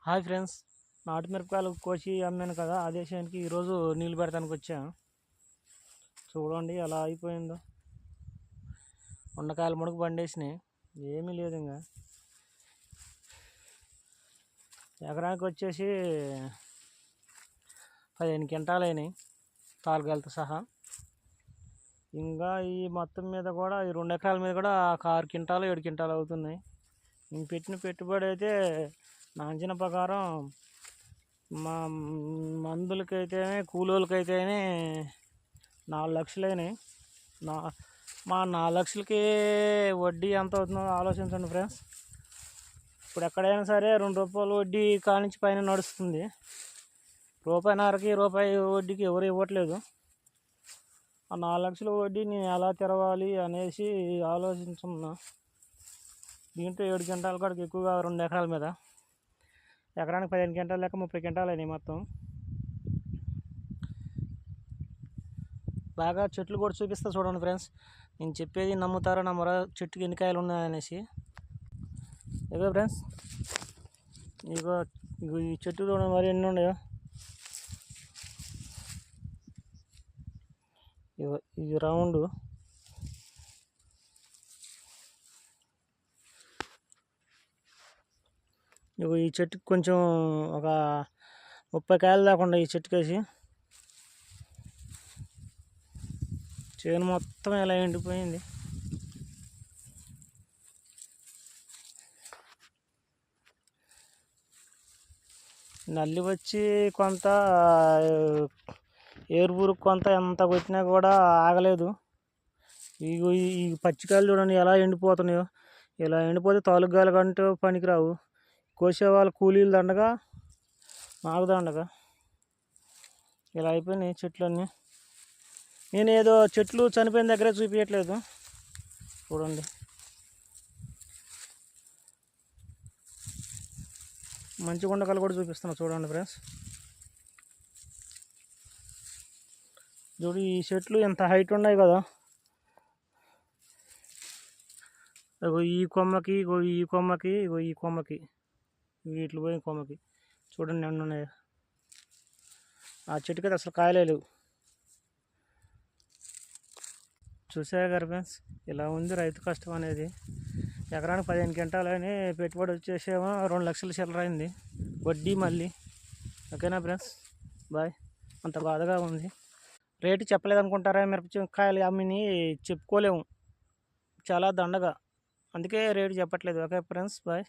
Hi friends, నాటు మిరపకాయలు కోసి అమ్మాను కదా, ఆ దేశానికి ఈరోజు నీళ్ళు పెడతానికి వచ్చా. చూడండి ఎలా అయిపోయిందో. ఉండకాయలు ముడుకు బండేసినాయి, ఏమీ లేదు. ఇంకా ఎకరానికి వచ్చేసి 15 క్వింటాలు అయినాయి తాలుగాయలతో సహా. ఇంకా ఈ మొత్తం మీద కూడా ఈ 2 ఎకరాల మీద కూడా 6 క్వింటాలు 7 క్వింటాలు అవుతున్నాయి. నేను పెట్టిన పెట్టుబడి అయితే నా అంచనా ప్రకారం మా మందులకైతేనే కూలోళ్ళకైతేనే 4 లక్షలు అయినాయి. మా 4 లక్షలకి వడ్డీ ఎంత అవుతుందో ఆలోచించండి ఫ్రెండ్స్. ఇప్పుడు ఎక్కడైనా సరే ₹2 వడ్డీ కానించి పైన నడుస్తుంది. రూపాయి వడ్డీకి ఎవరు ఇవ్వట్లేదు. ఆ 4 లక్షల వడ్డీ నేను ఎలా తెరవాలి అనేసి ఆలోచించున్నా. దీంట్లో 7 క్వింటాల కాడికి ఎక్కువగా 2 ఎకరాల మీద ఎకరానికి 15 క్వింటాలు లెక్క 30 క్వింటాలు అయినాయి మొత్తం. బాగా చెట్లు కూడా చూపిస్తా చూడండి ఫ్రెండ్స్. నేను చెప్పేది నమ్ముతారో నమ్మరో, చెట్టుకి ఎన్ని కాయలు ఉన్నాయనేసి. ఇగో ఫ్రెండ్స్, ఇగో ఈ చెట్టు చూడండి మరి ఎన్ని ఉన్నాయో. ఇది రౌండ్. ఇగో ఈ చెట్టుకి కొంచెం ఒక 30 కాయలు లేకుండా ఈ చెట్టుకేసి చేను మొత్తం ఇలా ఎండిపోయింది. నల్లి వచ్చి కొంత ఏరుపురు కొంత ఎంత కొట్టినా కూడా ఆగలేదు. ఈ పచ్చికాయలు చూడండి ఎలా ఎండిపోతున్నాయో. ఇలా ఎండిపోతే తాలుగాయలు కంటూ పనికిరావు. కోసేవాళ్ళు కూలీలు దండగా, నాకు దండగా. ఇలా అయిపోయినాయి చెట్లన్నీ. నేను ఏదో చెట్లు చనిపోయిన దగ్గరే చూపించట్లేదు, చూడండి. మంచి గుండకాలు కూడా చూపిస్తున్నా చూడండి ఫ్రెండ్స్. చూడు, ఈ చెట్లు ఎంత హైట్ ఉన్నాయి కదా. ఈ కొమ్మకి ఈ కొమ్మకి ఈ కొమ్మకి వీటిలో పోయిన కొమ్మకి చూడండి ఎన్ని ఉన్నాయి. ఆ చెట్టుకి అసలు కాయలే లేవు. చూసారు కదా ఫ్రెండ్స్, ఇలా ఉంది రైతు కష్టం అనేది. ఎకరానికి 15 క్వింటాలు అని పెట్టుబడి వచ్చేసేమో 2 లక్షల చిల్లర అయింది వడ్డీ మళ్ళీ. ఓకేనా ఫ్రెండ్స్, బాయ్. అంత బాధగా ఉంది. రేటు చెప్పలేదనుకుంటారా? మిరపకాయలు అమ్మిని చెప్పుకోలేము, చాలా దండగా. అందుకే రేటు చెప్పట్లేదు. Okay friends, bye.